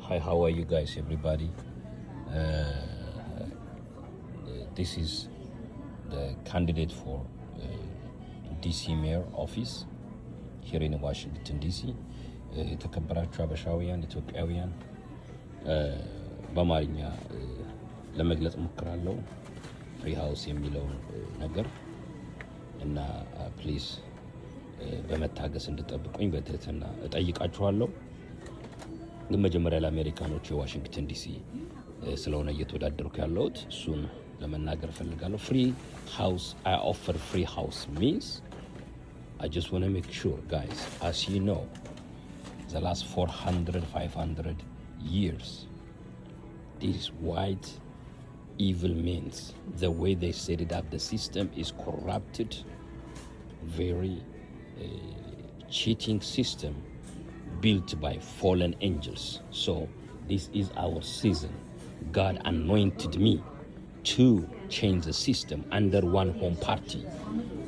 Hi, how are you guys, everybody? This is the candidate for DC Mayor Office here in Washington DC. የተከበራችሁ አበሻውያን ኢትዮጵያውያን በአማርኛ ለመግለጽ ሞክራለሁ ፍሪ ሃውስ የሚለውን ነገር እና ፕሊዝ በመታገስ እንድጠብቁኝ በትህትና እጠይቃችኋለሁ። ግን መጀመሪያ ለአሜሪካኖች የዋሽንግተን ዲሲ ስለሆነ እየተወዳደርኩ ያለሁት እሱን ለመናገር ፈልጋለሁ። ፍሪ ሃውስ I offer free house means I just want to make sure, guys, as you know, the last 400-500 years, these white evil means the way they set it up, the system is corrupted, very cheating system built by fallen angels. So this is our season. God anointed me to change the system under one home party.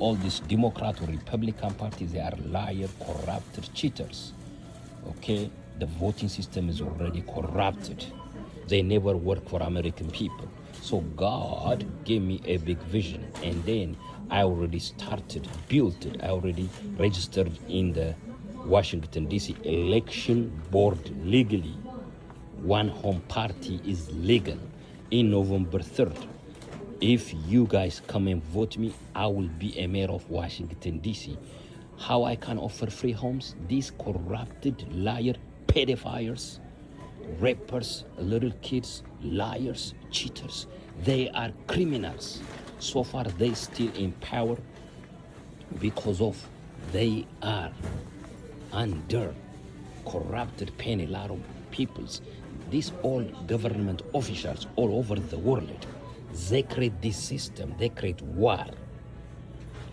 All these Democrat or Republican parties, they are liar, corrupted cheaters. Okay, the voting system is already corrupted. They never work for American people. So God gave me a big vision, and then I already started, built it. I already registered in the Washington DC election board legally. One home party is legal in November 3rd. If you guys come and vote me, I will be a mayor of Washington DC. How I can offer free homes? These corrupted liar pedophiles, rapers, little kids, liars, cheaters, they are criminals. So far they still in power because of they are under corrupted, paying a lot of peoples. These all government officials all over the world, they create this system, they create war,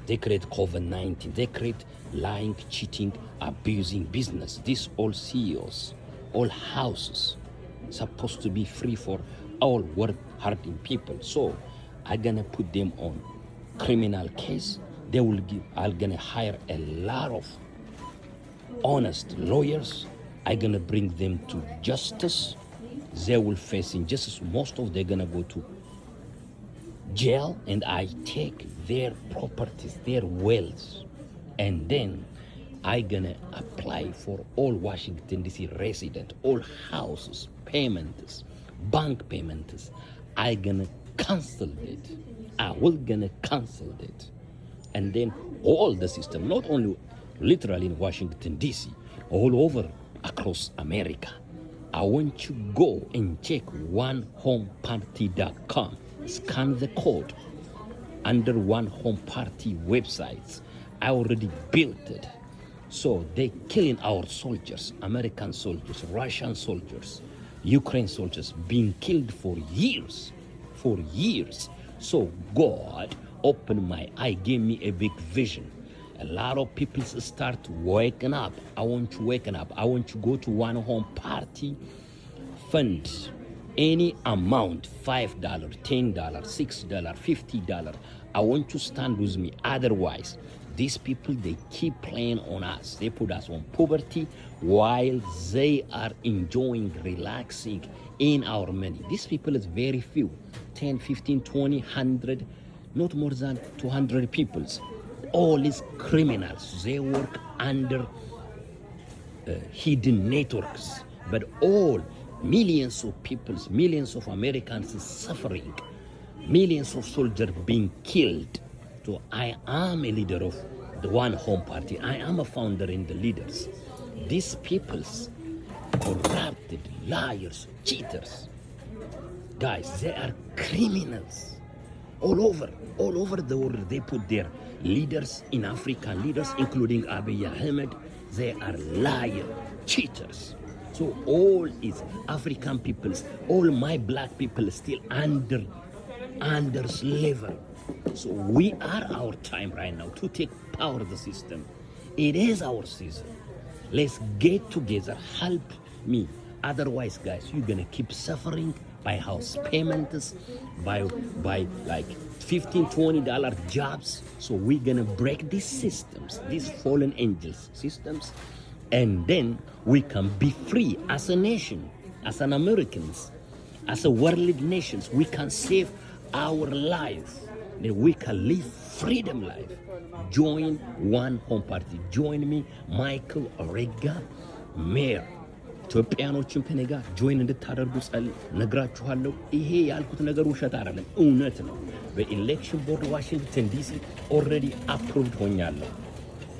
they create COVID-19, they create lying, cheating, abusing business. These all CEOs, all houses supposed to be free for all work harding people. So I'm gonna put them on criminal case. They will give, I'm gonna hire a lot of honest lawyers. I'm gonna bring them to justice. They will face injustice. Most of them gonna go to jail, and I take their properties, their wealth, and then I gonna apply for all Washington DC resident, all houses, payments, bank payments. I gonna cancel it. I will gonna cancel it, and then all the system, not only literally in Washington DC, all over across America. I want you to go and check onehomeparty.com. Scan the code under One Home Party websites. I already built it. So they killing our soldiers, American soldiers, Russian soldiers, Ukraine soldiers, being killed for years, for years. So God opened my eye, gave me a big vision. A lot of people start waking up. I want you waking up. I want you to go to One Home Party, fund any amount, $5, $10, $6, $50. I want you to stand with me. Otherwise, these people, they keep playing on us. They put us on poverty while they are enjoying, relaxing in our money. These people is very few, 10, 15, 20, 100, not more than 200 people. All these criminals, they work under hidden networks, but all millions of people, millions of Americans is suffering, millions of soldiers being killed. So I am a leader of the One Home Party. I am a founder in the leaders. These people's corrupted, liars, cheaters, guys, they are criminals. All over the world, they put their leaders in Africa, leaders including Abiy Ahmed. They are liar, cheaters. So all is African peoples, all my black people still under slavery. So we are our time right now to take power of the system. It is our season. Let's get together, help me. Otherwise, guys, you're gonna keep suffering by house payments, by like $15-20 jobs. So we're gonna break these systems, these fallen angels systems, and then we can be free as a nation. as an Americans, as a world nations, we can save our life. We can live freedom life. Join One Home Party. Join me, Michael Orega, Mayor. ኢትዮጵያኖችን ከኔ ጋር ጆይን እንድታደርጉ ነግራችኋለሁ። ይሄ ያልኩት ነገር ውሸት አይደለም፣ እውነት ነው። በኢሌክሽን ቦርድ ዋሽንግተን ዲሲ ኦልሬዲ አፕሩቭድ ሆኛለሁ።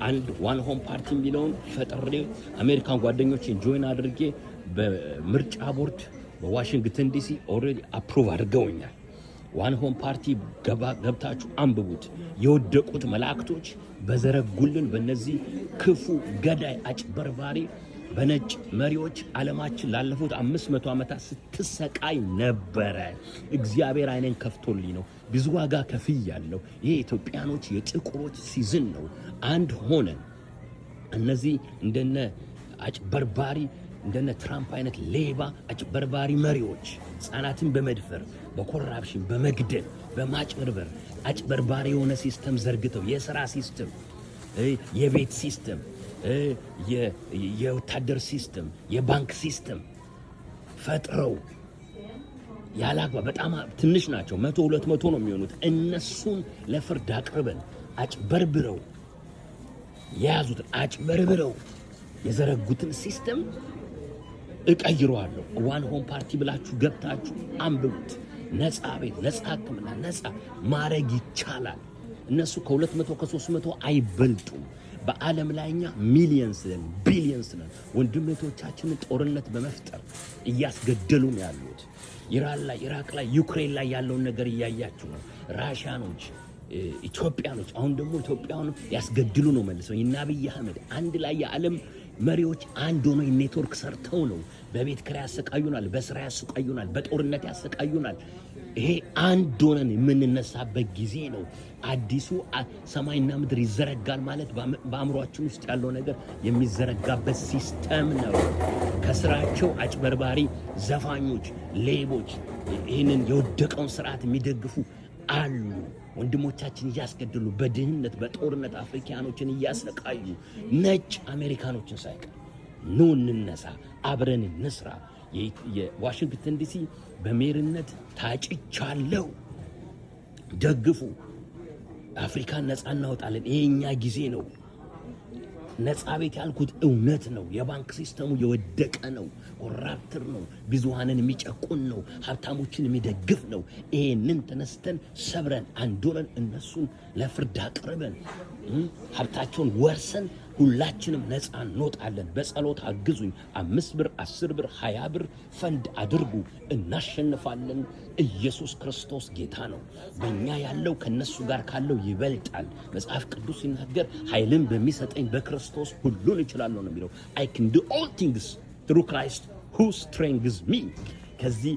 አንድ ዋን ሆም ፓርቲ የሚለውን ፈጥሬ አሜሪካን ጓደኞችን ጆይን አድርጌ በምርጫ ቦርድ በዋሽንግተን ዲሲ ኦልሬዲ አፕሩቭ አድርገውኛል። ዋን ሆም ፓርቲ ገብታችሁ አንብቡት። የወደቁት መላእክቶች በዘረጉልን በእነዚህ ክፉ ገዳይ አጭበርባሪ በነጭ መሪዎች ዓለማችን ላለፉት 500 ዓመታት ስትሰቃይ ነበረ። እግዚአብሔር አይነን ከፍቶልኝ ነው። ብዙ ዋጋ ከፍያለሁ። ይሄ ኢትዮጵያኖች የጥቁሮች ሲዝን ነው። አንድ ሆነን እነዚህ እንደነ አጭበርባሪ እንደነ ትራምፕ አይነት ሌባ አጭበርባሪ መሪዎች ሕፃናትን በመድፈር በኮራፕሽን በመግደል በማጭበርበር አጭበርባሪ የሆነ ሲስተም ዘርግተው የሥራ ሲስተም፣ የቤት ሲስተም፣ የወታደር ሲስተም፣ የባንክ ሲስተም ፈጥረው ያላግባ በጣም ትንሽ ናቸው። 100-200 ነው የሚሆኑት። እነሱን ለፍርድ አቅርበን አጭበርብረው የያዙትን አጭበርብረው የዘረጉትን ሲስተም እቀይረዋለሁ። ዋን ሆም ፓርቲ ብላችሁ ገብታችሁ አንብቡት። ነፃ ቤት፣ ነፃ ሕክምና፣ ነፃ ማረግ ይቻላል። እነሱ ከ200 ከ300 አይበልጡም። በዓለም ላይኛ ሚሊየንስ ነን፣ ቢሊየንስ ነን። ወንድሞቻችንን ጦርነት በመፍጠር እያስገደሉ ነው ያሉት። ኢራን ላይ፣ ኢራቅ ላይ፣ ዩክሬን ላይ ያለውን ነገር እያያችሁ ነው። ራሽያኖች፣ ኢትዮጵያኖች አሁን ደግሞ ኢትዮጵያውን ያስገድሉ ነው መልሰው። እና አብይ አህመድ አንድ ላይ የዓለም መሪዎች አንድ ሆነው ኔትወርክ ሰርተው ነው በቤት ኪራይ ያሰቃዩናል፣ በስራ ያሰቃዩናል፣ በጦርነት ያሰቃዩናል። ይሄ አንድ ሆነን የምንነሳበት ጊዜ ነው። አዲሱ ሰማይና ምድር ይዘረጋል ማለት በአእምሯችን ውስጥ ያለው ነገር የሚዘረጋበት ሲስተም ነው። ከስራቸው አጭበርባሪ ዘፋኞች፣ ሌቦች ይህንን የወደቀውን ስርዓት የሚደግፉ አሉ። ወንድሞቻችን እያስገደሉ በድህነት በጦርነት አፍሪካኖችን እያሰቃዩ ነጭ አሜሪካኖችን ሳይቀር ኑ እንነሳ፣ አብረን እንስራ። የዋሽንግተን ዲሲ በሜርነት ታጭቻለሁ፣ ደግፉ። አፍሪካን ነፃ እናወጣለን። ይሄኛ ጊዜ ነው። ነፃ ቤት ያልኩት እውነት ነው። የባንክ ሲስተሙ የወደቀ ነው፣ ኮራፕተር ነው፣ ብዙሃንን የሚጨቁን ነው፣ ሀብታሞችን የሚደግፍ ነው። ይሄንን ተነስተን ሰብረን አንዶረን እነሱን ለፍርድ አቅርበን ሀብታቸውን ወርሰን ሁላችንም ነፃ እንወጣለን። በጸሎት አግዙኝ። 5 ብር፣ 10 ብር፣ 20 ብር ፈንድ አድርጉ። እናሸንፋለን። ኢየሱስ ክርስቶስ ጌታ ነው። በእኛ ያለው ከነሱ ጋር ካለው ይበልጣል። መጽሐፍ ቅዱስ ሲናገር ኃይልን በሚሰጠኝ በክርስቶስ ሁሉን እችላለሁ ነው የሚለው። I can do all things through Christ who strengthens me። ከዚህ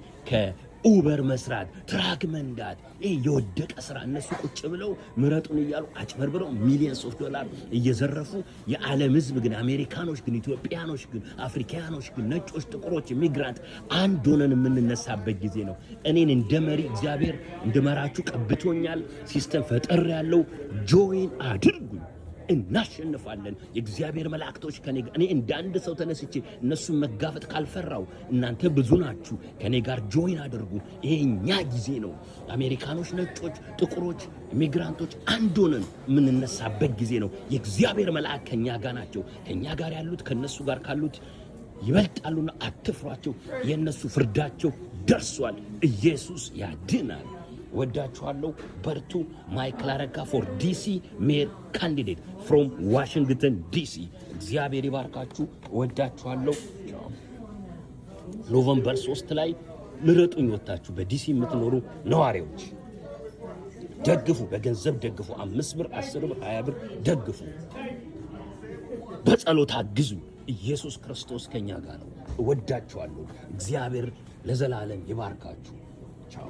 ኡበር መስራት፣ ትራክ መንዳት፣ ይሄ የወደቀ ስራ። እነሱ ቁጭ ብለው ምረጡን እያሉ አጭበርብረው ሚሊየንስ ኦፍ ዶላር እየዘረፉ፣ የዓለም ህዝብ ግን አሜሪካኖች ግን ኢትዮጵያኖች ግን አፍሪካኖች ግን ነጮች፣ ጥቁሮች፣ ኢሚግራንት አንድ ሆነን የምንነሳበት ጊዜ ነው። እኔን እንደ መሪ እግዚአብሔር እንደመራችሁ ቀብቶኛል። ሲስተም ፈጠር ያለው ጆይን አድርጉኝ። እናሸንፋለን። የእግዚአብሔር መላእክቶች ከኔ ጋር፣ እኔ እንደ አንድ ሰው ተነስቼ እነሱን መጋፈጥ ካልፈራው፣ እናንተ ብዙ ናችሁ፣ ከኔ ጋር ጆይን አድርጉ። ይሄኛ ጊዜ ነው። አሜሪካኖች፣ ነጮች፣ ጥቁሮች፣ ኢሚግራንቶች አንድ ሆነን የምንነሳበት ጊዜ ነው። የእግዚአብሔር መላእክት ከኛ ጋር ናቸው። ከኛ ጋር ያሉት ከነሱ ጋር ካሉት ይበልጣሉና አትፍሯቸው። የነሱ ፍርዳቸው ደርሷል። ኢየሱስ ያድናል። ወዳችኋለሁ። በርቱ። ማይክል አረጋ ፎር ዲሲ ሜር ካንዲዴት ፍሮም ዋሽንግተን ዲሲ። እግዚአብሔር ይባርካችሁ። ወዳችኋለሁ። ኖቨምበር 3 ላይ ምረጡኝ። ወጣችሁ በዲሲ የምትኖሩ ነዋሪዎች ደግፉ፣ በገንዘብ ደግፉ። 5 ብር፣ 10 ብር፣ 20 ብር ደግፉ። በጸሎት አግዙ። ኢየሱስ ክርስቶስ ከኛ ጋር ነው። ወዳችኋለሁ። እግዚአብሔር ለዘላለም ይባርካችሁ። ቻው።